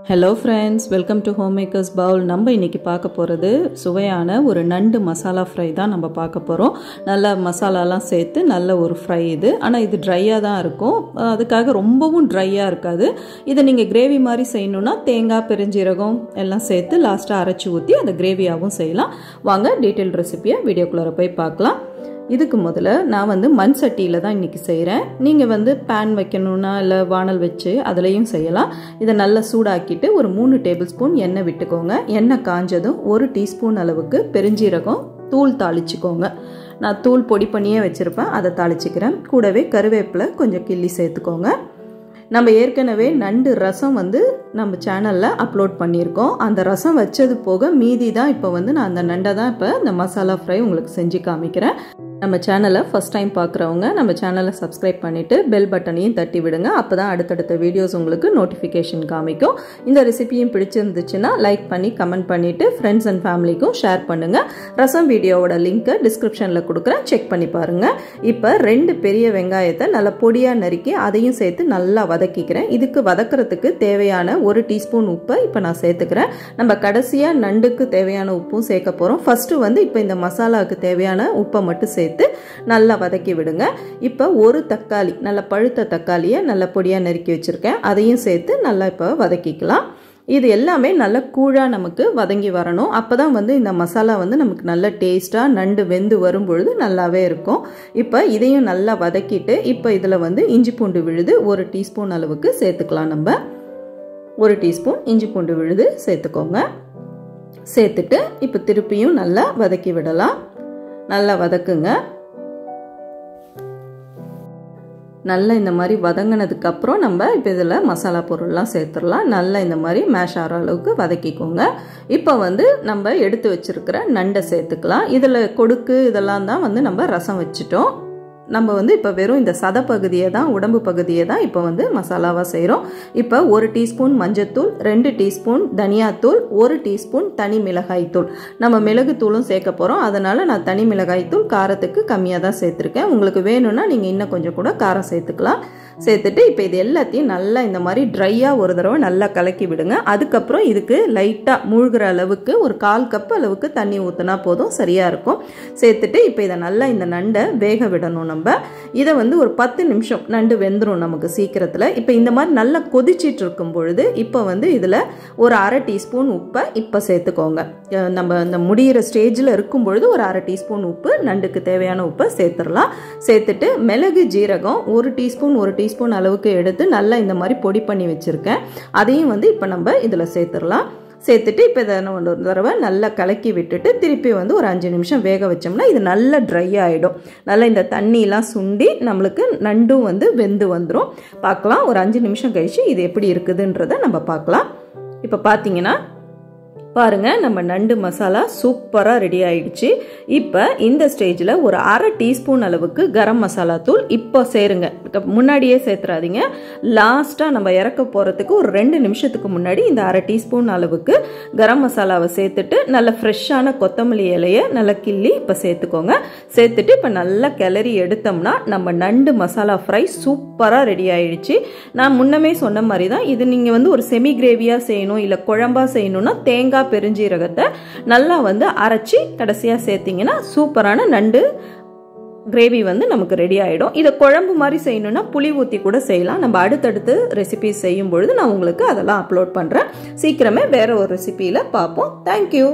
Hello friends, welcome to Homemakers Bowl. நம்ம இன்னைக்கு பார்க்க போறது சுவையான ஒரு நண்டு மசாலா ஃப்ரை தான் நம்ம பார்க்க போறோம். நல்ல மசாலாலாம் சேர்த்து நல்ல ஒரு ஃப்ரை இது. ஆனா இது ட்ரையா தான் இருக்கும். அதுக்காக ரொம்பவும் ட்ரையா இருக்காது. இத நீங்க கிரேவி மாதிரி செய்யணும்னா தேங்காய், பெருஞ்சீரகம் எல்லாம் சேர்த்து லாஸ்டா அரைச்சு ஊத்தி அந்த கிரேவியாவும் செய்யலாம். வாங்க டீடைல் ரெசிபியை வீடியோக்குள்ள போய் பார்க்கலாம். இதுக்கு முதல்ல நான் மண் சட்டியில் தான் இன்றைக்கி செய்கிறேன். நீங்கள் பேன் வைக்கணுன்னா இல்லை வானல் வச்சு அதுலேயும் செய்யலாம். இதை நல்லா சூடாக்கிட்டு ஒரு 3 டேபிள் ஸ்பூன் எண்ணெய் விட்டுக்கோங்க. எண்ணெய் காஞ்சதும் 1 டீஸ்பூன் அளவுக்கு பெருஞ்சீரகம் தூள் தாளிச்சிக்கோங்க. நான் தூள் பொடி பண்ணியே வச்சுருப்பேன், அதை தாளிச்சிக்கிறேன். கூடவே கருவேப்பிலை கொஞ்சம் கிள்ளி சேர்த்துக்கோங்க. நம்ம ஏற்கனவே நண்டு ரசம் நம்ம சேனலில் அப்லோட் பண்ணியிருக்கோம். அந்த ரசம் வச்சது போக மீதி தான் இப்போ நான் அந்த நண்டை தான் இப்போ இந்த மசாலா ஃப்ரை உங்களுக்கு செஞ்சு காமிக்கிறேன். நம்ம சேனலை ஃபஸ்ட் டைம் பார்க்குறவங்க நம்ம சேனலை சப்ஸ்கிரைப் பண்ணிவிட்டு பெல் பட்டனையும் தட்டி விடுங்க. அப்போ தான் அடுத்தடுத்த வீடியோஸ் உங்களுக்கு நோட்டிஃபிகேஷன் காமிக்கும். இந்த ரெசிபியும் பிடிச்சிருந்துச்சுன்னா லைக் பண்ணி கமெண்ட் பண்ணிவிட்டு ஃப்ரெண்ட்ஸ் அண்ட் ஃபேமிலிக்கும் ஷேர் பண்ணுங்கள். ரசம் வீடியோவோட லிங்க்கை டிஸ்கிரிப்ஷனில் கொடுக்குறேன், செக் பண்ணி பாருங்கள். இப்போ 2 பெரிய வெங்காயத்தை நல்லா பொடியாக நறுக்கி அதையும் சேர்த்து நல்லா வதக்கிக்கிறேன். இதுக்கு வதக்கிறதுக்கு தேவையான 1 டீஸ்பூன் உப்பை இப்போ நான் சேர்த்துக்கிறேன். நம்ம கடைசியாக நண்டுக்கு தேவையான உப்பும் சேர்க்க போகிறோம். ஃபஸ்ட்டு இப்போ இந்த மசாலாவுக்கு தேவையான உப்பை மட்டும் சேர்த்து நல்லா வதக்கி விடுங்க. இப்போ ஒரு தக்காளி, நல்ல பழுத்த தக்காளியை நல்ல பொடியாக நறுக்கி வச்சுருக்கேன், அதையும் சேர்த்து நல்லா இப்போ வதக்கிக்கலாம். இது எல்லாமே நல்ல கூழாக நமக்கு வதங்கி வரணும். அப்போ தான் இந்த மசாலா நமக்கு நல்ல டேஸ்ட்டாக நண்டு வெந்து வரும்பொழுது நல்லாவே இருக்கும். இப்போ இதையும் நல்லா வதக்கிட்டு இப்போ இதில் இஞ்சி பூண்டு விழுது 1 டீஸ்பூன் அளவுக்கு சேர்த்துக்கலாம். நம்ம 1 டீஸ்பூன் இஞ்சி பூண்டு விழுது சேர்த்துக்கோங்க. சேர்த்துட்டு இப்போ திருப்பியும் நல்லா வதக்கி விடலாம். நல்லா வதக்குங்க. நல்லா இந்த மாதிரி வதங்கினதுக்கு அப்புறம் நம்ம இப்போ இதில் மசாலா பொருள்லாம் சேர்த்துடலாம். நல்லா இந்த மாதிரி மேஷ் ஆகிற அளவுக்கு வதக்கிக்கோங்க. இப்போ நம்ம எடுத்து வச்சிருக்கிற நண்டை சேர்த்துக்கலாம். இதில் கொடுக்கு இதெல்லாம் தான் நம்ம ரசம் வச்சுட்டோம். நம்ம இப்போ வெறும் இந்த சத பகுதியை தான், உடம்பு பகுதியை தான் இப்போ மசாலாவாக செய்கிறோம். இப்போ 1 டீஸ்பூன் மஞ்சத்தூள், 2 டீஸ்பூன் தனியாத்தூள், 1 டீஸ்பூன் தனி மிளகாய் தூள். நம்ம மிளகு தூளும் சேர்க்க போகிறோம், அதனால் நான் தனி மிளகாய் தூள் காரத்துக்கு கம்மியாக தான் சேர்த்துருக்கேன். உங்களுக்கு வேணும்னா நீங்கள் இன்னும் கொஞ்சம் கூட காரம் சேர்த்துக்கலாம். சேர்த்துட்டு இப்போ இது எல்லாத்தையும் நல்லா இந்த மாதிரி ட்ரையாக ஒரு தடவை நல்லா கலக்கி விடுங்க. அதுக்கப்புறம் இதுக்கு லைட்டாக மூழ்கிற அளவுக்கு ஒரு 1/4 கப் அளவுக்கு தண்ணி ஊற்றினா போதும், சரியாக இருக்கும். சேர்த்துட்டு இப்போ இதை நல்லா இந்த நண்டை வேக விடணும். நம்ம இதை ஒரு 10 நிமிஷம் நண்டு வெந்துடும் நமக்கு சீக்கிரத்தில். இப்போ இந்த மாதிரி நல்லா கொதிச்சிட்டு இருக்கும் பொழுது இப்போ இதில் ஒரு 1/2 டீஸ்பூன் உப்பை இப்போ சேர்த்துக்கோங்க. நம்ம இந்த முடிகிற ஸ்டேஜில் இருக்கும் பொழுது ஒரு 1/2 டீஸ்பூன் உப்பு, நண்டுக்கு தேவையான உப்பை சேர்த்துடலாம். சேர்த்துட்டு மிளகு ஜீரகம் 1 டீஸ்பூன் அளவுக்கு எடுத்து நல்லா இந்த மாதிரி பொடி பண்ணி வச்சுருக்கேன், அதையும் இப்போ நம்ம இதில் சேர்த்துடலாம். சேர்த்துட்டு இப்போ இதை ஒரு தடவை நல்லா கலக்கி விட்டுட்டு திருப்பி ஒரு 5 நிமிஷம் வேக வச்சோம்னா இது நல்லா ட்ரை ஆகிடும். நல்லா இந்த தண்ணியெலாம் சுண்டி நம்மளுக்கு நண்டும் வெந்து வந்துடும். பார்க்கலாம், ஒரு 5 நிமிஷம் கழிச்சு இது எப்படி இருக்குதுன்றதை நம்ம பார்க்கலாம். இப்போ பார்த்தீங்கன்னா பாருங்கள், நம்ம நண்டு மசாலா சூப்பராக ரெடி ஆயிடுச்சு. இப்போ இந்த ஸ்டேஜில் ஒரு 1/2 டீஸ்பூன் அளவுக்கு கரம் மசாலா தூள் இப்போ சேருங்க. முன்னாடியே சேர்த்துறாதீங்க, லாஸ்ட்டாக நம்ம இறக்க போகிறதுக்கு ஒரு 2 நிமிஷத்துக்கு முன்னாடி இந்த 1/2 டீஸ்பூன் அளவுக்கு கரம் மசாலாவை சேர்த்துட்டு நல்ல ஃப்ரெஷ்ஷான கொத்தமல்லி இலையை நல்லா கிள்ளி இப்போ சேர்த்துக்கோங்க. சேர்த்துட்டு இப்போ நல்லா கிளறி எடுத்தோம்னா நம்ம நண்டு மசாலா ஃப்ரை சூப்பராக ரெடி ஆயிடுச்சு. நான் முன்னமே சொன்ன மாதிரி தான் இது நீங்கள் ஒரு செமி கிரேவியாக செய்யணும் இல்லை குழம்பா செய்யணும்னா தேங்காய் பெருஞ்சீரகத்தை நல்லா அரைச்சி கடைசியாக சேர்த்தீங்கன்னா சூப்பரான நண்டு கிரேவி நமக்கு ரெடி ஆகிடும். இதை குழம்பு மாதிரி செய்யணும்னா புளி ஊற்றி கூட செய்யலாம். நம்ம அடுத்தடுத்து ரெசிபி செய்யும் பொழுது நான் உங்களுக்கு அதெல்லாம் அப்லோட் பண்ணுறேன். சீக்கிரமே வேற ஒரு ரெசிபியில் பார்ப்போம். தேங்க்யூ.